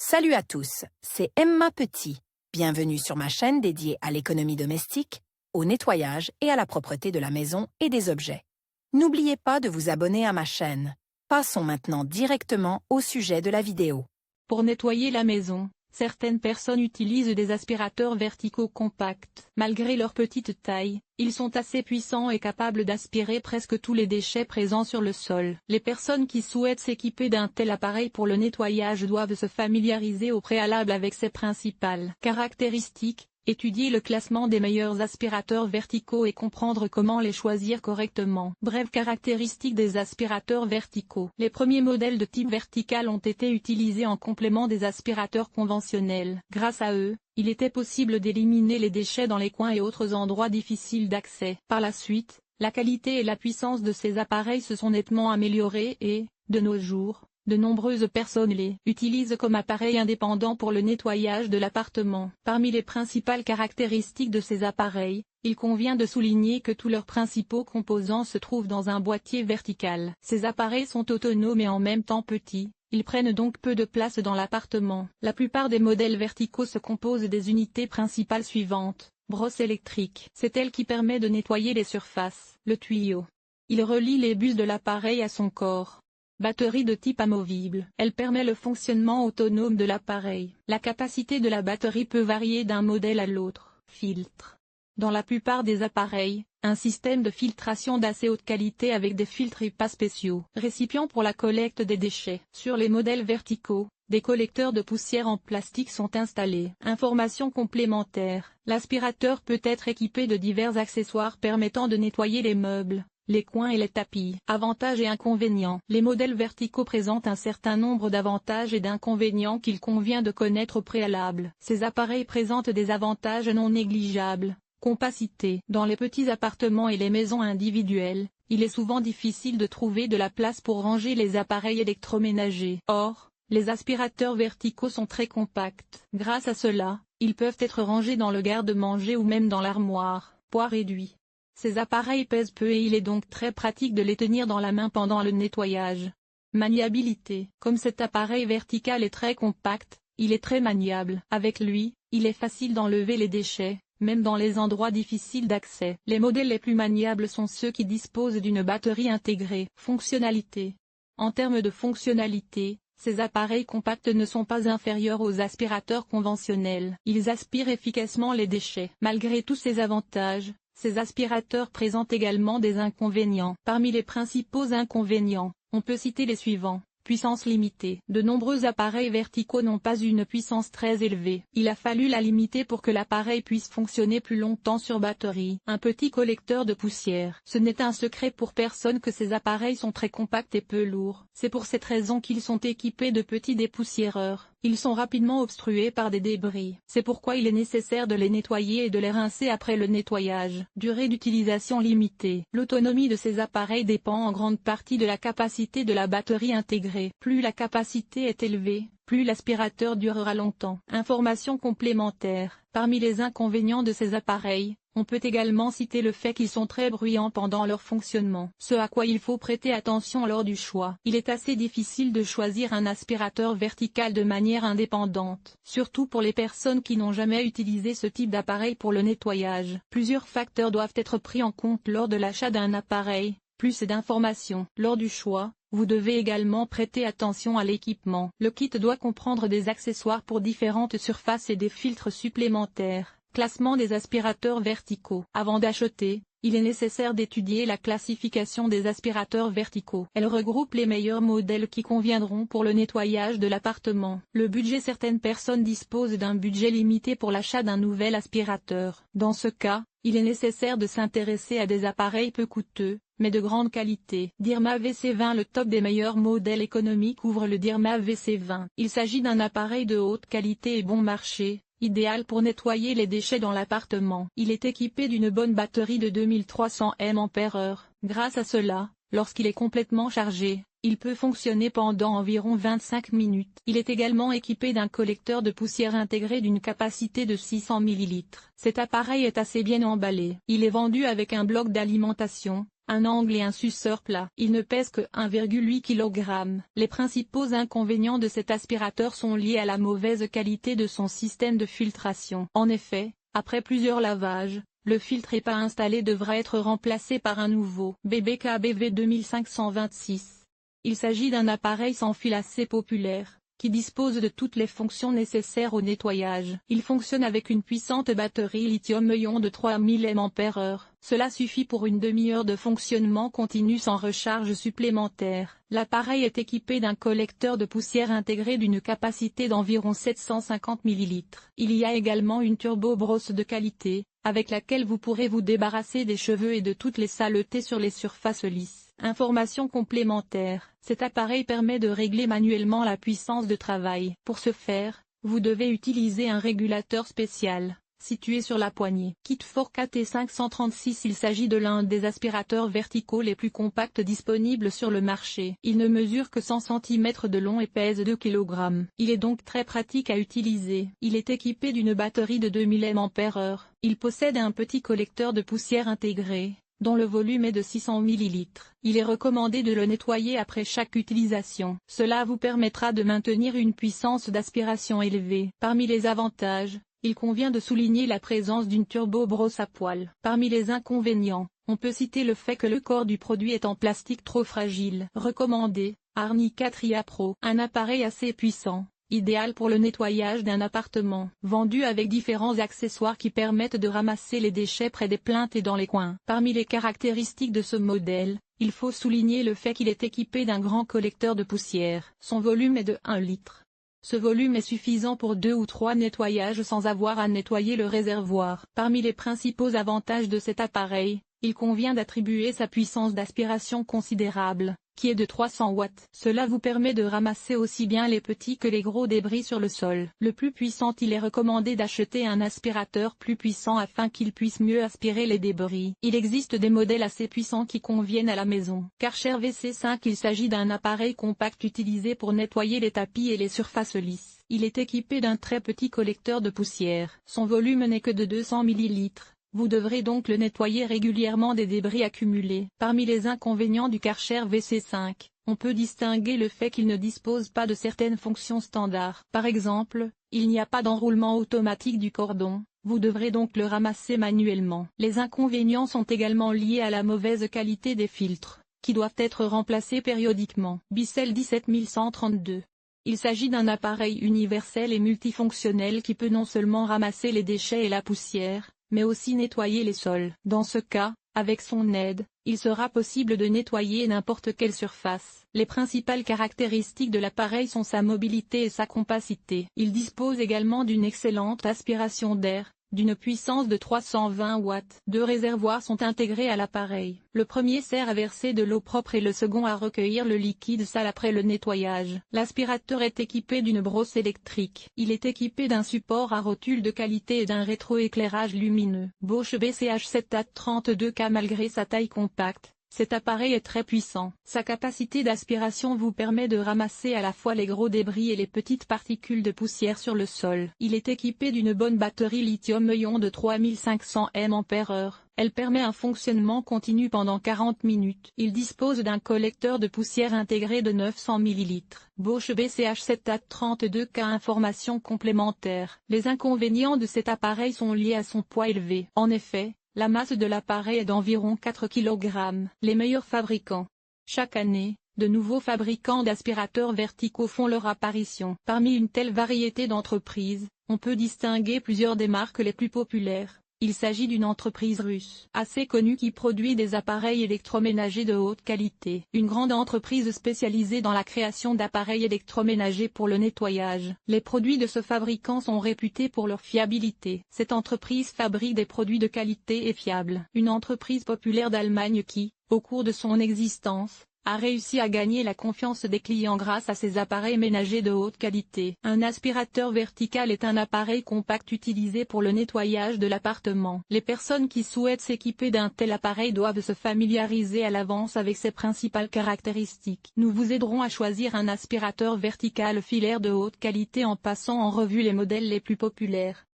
Salut à tous, c'est Emma Petit. Bienvenue sur ma chaîne dédiée à l'économie domestique, au nettoyage et à la propreté de la maison et des objets. N'oubliez pas de vous abonner à ma chaîne. Passons maintenant directement au sujet de la vidéo. Pour nettoyer la maison, certaines personnes utilisent des aspirateurs verticaux compacts. Malgré leur petite taille, ils sont assez puissants et capables d'aspirer presque tous les déchets présents sur le sol. Les personnes qui souhaitent s'équiper d'un tel appareil pour le nettoyage doivent se familiariser au préalable avec ses principales caractéristiques, étudier le classement des meilleurs aspirateurs verticaux et comprendre comment les choisir correctement. Brèves caractéristiques des aspirateurs verticaux. Les premiers modèles de type vertical ont été utilisés en complément des aspirateurs conventionnels. Grâce à eux, il était possible d'éliminer les déchets dans les coins et autres endroits difficiles d'accès. Par la suite, la qualité et la puissance de ces appareils se sont nettement améliorées et, de nos jours, de nombreuses personnes les utilisent comme appareil indépendant pour le nettoyage de l'appartement. Parmi les principales caractéristiques de ces appareils, il convient de souligner que tous leurs principaux composants se trouvent dans un boîtier vertical. Ces appareils sont autonomes et en même temps petits, ils prennent donc peu de place dans l'appartement. La plupart des modèles verticaux se composent des unités principales suivantes. Brosse électrique. C'est elle qui permet de nettoyer les surfaces. Le tuyau. Il relie les bus de l'appareil à son corps. Batterie de type amovible. Elle permet le fonctionnement autonome de l'appareil. La capacité de la batterie peut varier d'un modèle à l'autre. Filtre. Dans la plupart des appareils, un système de filtration d'assez haute qualité avec des filtres HEPA spéciaux. Récipient pour la collecte des déchets. Sur les modèles verticaux, des collecteurs de poussière en plastique sont installés. Informations complémentaires. L'aspirateur peut être équipé de divers accessoires permettant de nettoyer les meubles, les coins et les tapis. Avantages et inconvénients. Les modèles verticaux présentent un certain nombre d'avantages et d'inconvénients qu'il convient de connaître au préalable. Ces appareils présentent des avantages non négligeables. Compacité. Dans les petits appartements et les maisons individuelles, il est souvent difficile de trouver de la place pour ranger les appareils électroménagers. Or, les aspirateurs verticaux sont très compacts. Grâce à cela, ils peuvent être rangés dans le garde-manger ou même dans l'armoire. Poids réduit. Ces appareils pèsent peu et il est donc très pratique de les tenir dans la main pendant le nettoyage. Maniabilité. Comme cet appareil vertical est très compact, il est très maniable. Avec lui, il est facile d'enlever les déchets, même dans les endroits difficiles d'accès. Les modèles les plus maniables sont ceux qui disposent d'une batterie intégrée. Fonctionnalité. En termes de fonctionnalité, ces appareils compacts ne sont pas inférieurs aux aspirateurs conventionnels. Ils aspirent efficacement les déchets. Malgré tous ces avantages, ces aspirateurs présentent également des inconvénients. Parmi les principaux inconvénients, on peut citer les suivants. Puissance limitée. De nombreux appareils verticaux n'ont pas une puissance très élevée. Il a fallu la limiter pour que l'appareil puisse fonctionner plus longtemps sur batterie. Un petit collecteur de poussière. Ce n'est un secret pour personne que ces appareils sont très compacts et peu lourds. C'est pour cette raison qu'ils sont équipés de petits dépoussiéreurs. Ils sont rapidement obstrués par des débris. C'est pourquoi il est nécessaire de les nettoyer et de les rincer après le nettoyage. Durée d'utilisation limitée. L'autonomie de ces appareils dépend en grande partie de la capacité de la batterie intégrée. Plus la capacité est élevée, plus l'aspirateur durera longtemps. Informations complémentaires. Parmi les inconvénients de ces appareils, on peut également citer le fait qu'ils sont très bruyants pendant leur fonctionnement. Ce à quoi il faut prêter attention lors du choix. Il est assez difficile de choisir un aspirateur vertical de manière indépendante, surtout pour les personnes qui n'ont jamais utilisé ce type d'appareil pour le nettoyage. Plusieurs facteurs doivent être pris en compte lors de l'achat d'un appareil. Plus d'informations. Lors du choix, vous devez également prêter attention à l'équipement. Le kit doit comprendre des accessoires pour différentes surfaces et des filtres supplémentaires. Classement des aspirateurs verticaux. Avant d'acheter, il est nécessaire d'étudier la classification des aspirateurs verticaux. Elle regroupe les meilleurs modèles qui conviendront pour le nettoyage de l'appartement. Le budget. Certaines personnes disposent d'un budget limité pour l'achat d'un nouvel aspirateur. Dans ce cas, il est nécessaire de s'intéresser à des appareils peu coûteux, mais de grande qualité. Dirma VC20. Le top des meilleurs modèles économiques ouvre le Dirma VC20. Il s'agit d'un appareil de haute qualité et bon marché, idéal pour nettoyer les déchets dans l'appartement. Il est équipé d'une bonne batterie de 2300 mAh. Grâce à cela, lorsqu'il est complètement chargé, il peut fonctionner pendant environ 25 minutes. Il est également équipé d'un collecteur de poussière intégré d'une capacité de 600 ml. Cet appareil est assez bien emballé. Il est vendu avec un bloc d'alimentation, un angle et un suceur plat. Il ne pèse que 1,8 kg. Les principaux inconvénients de cet aspirateur sont liés à la mauvaise qualité de son système de filtration. En effet, après plusieurs lavages, le filtre EPA installé devra être remplacé par un nouveau BBK-BV 2526. Il s'agit d'un appareil sans fil assez populaire, qui dispose de toutes les fonctions nécessaires au nettoyage. Il fonctionne avec une puissante batterie lithium-ion de 3000 mAh. Cela suffit pour une demi-heure de fonctionnement continu sans recharge supplémentaire. L'appareil est équipé d'un collecteur de poussière intégré d'une capacité d'environ 750 ml. Il y a également une turbo-brosse de qualité, avec laquelle vous pourrez vous débarrasser des cheveux et de toutes les saletés sur les surfaces lisses. Information complémentaire. Cet appareil permet de régler manuellement la puissance de travail. Pour ce faire, vous devez utiliser un régulateur spécial, situé sur la poignée. Kitfor KT536. Il s'agit de l'un des aspirateurs verticaux les plus compacts disponibles sur le marché. Il ne mesure que 100 cm de long et pèse 2 kg. Il est donc très pratique à utiliser. Il est équipé d'une batterie de 2000 mAh. Il possède un petit collecteur de poussière intégré, dont le volume est de 600 ml. Il est recommandé de le nettoyer après chaque utilisation. Cela vous permettra de maintenir une puissance d'aspiration élevée. Parmi les avantages, il convient de souligner la présence d'une turbo-brosse à poil. Parmi les inconvénients, on peut citer le fait que le corps du produit est en plastique trop fragile. Recommandé, Arnica Tria Pro. Un appareil assez puissant, idéal pour le nettoyage d'un appartement. Vendu avec différents accessoires qui permettent de ramasser les déchets près des plaintes et dans les coins. Parmi les caractéristiques de ce modèle, il faut souligner le fait qu'il est équipé d'un grand collecteur de poussière. Son volume est de 1 litre. Ce volume est suffisant pour 2 ou 3 nettoyages sans avoir à nettoyer le réservoir. Parmi les principaux avantages de cet appareil, il convient d'attribuer sa puissance d'aspiration considérable, qui est de 300 watts. Cela vous permet de ramasser aussi bien les petits que les gros débris sur le sol. Le plus puissant. Il est recommandé d'acheter un aspirateur plus puissant afin qu'il puisse mieux aspirer les débris. Il existe des modèles assez puissants qui conviennent à la maison. Karcher VC5. Il s'agit d'un appareil compact utilisé pour nettoyer les tapis et les surfaces lisses. Il est équipé d'un très petit collecteur de poussière. Son volume n'est que de 200 ml. Vous devrez donc le nettoyer régulièrement des débris accumulés. Parmi les inconvénients du Karcher VC5, on peut distinguer le fait qu'il ne dispose pas de certaines fonctions standards. Par exemple, il n'y a pas d'enroulement automatique du cordon, vous devrez donc le ramasser manuellement. Les inconvénients sont également liés à la mauvaise qualité des filtres, qui doivent être remplacés périodiquement. Bissell 17132. Il s'agit d'un appareil universel et multifonctionnel qui peut non seulement ramasser les déchets et la poussière, mais aussi nettoyer les sols. Dans ce cas, avec son aide, il sera possible de nettoyer n'importe quelle surface. Les principales caractéristiques de l'appareil sont sa mobilité et sa compacité. Il dispose également d'une excellente aspiration d'air, d'une puissance de 320 watts. 2 réservoirs sont intégrés à l'appareil. Le premier sert à verser de l'eau propre et le second à recueillir le liquide sale après le nettoyage. L'aspirateur est équipé d'une brosse électrique. Il est équipé d'un support à rotule de qualité et d'un rétroéclairage lumineux. Bosch BCH 7A32K. Malgré sa taille compacte, cet appareil est très puissant. Sa capacité d'aspiration vous permet de ramasser à la fois les gros débris et les petites particules de poussière sur le sol. Il est équipé d'une bonne batterie lithium-ion de 3500 mAh. Elle permet un fonctionnement continu pendant 40 minutes. Il dispose d'un collecteur de poussière intégré de 900 ml. Bosch BCH 7A32K. Informations complémentaires. Les inconvénients de cet appareil sont liés à son poids élevé. En effet, la masse de l'appareil est d'environ 4 kg. Les meilleurs fabricants. Chaque année, de nouveaux fabricants d'aspirateurs verticaux font leur apparition. Parmi une telle variété d'entreprises, on peut distinguer plusieurs des marques les plus populaires. Il s'agit d'une entreprise russe assez connue qui produit des appareils électroménagers de haute qualité. Une grande entreprise spécialisée dans la création d'appareils électroménagers pour le nettoyage. Les produits de ce fabricant sont réputés pour leur fiabilité. Cette entreprise fabrique des produits de qualité et fiables. Une entreprise populaire d'Allemagne qui, au cours de son existence, a réussi à gagner la confiance des clients grâce à ses appareils ménagers de haute qualité. Un aspirateur vertical est un appareil compact utilisé pour le nettoyage de l'appartement. Les personnes qui souhaitent s'équiper d'un tel appareil doivent se familiariser à l'avance avec ses principales caractéristiques. Nous vous aiderons à choisir un aspirateur vertical filaire de haute qualité en passant en revue les modèles les plus populaires.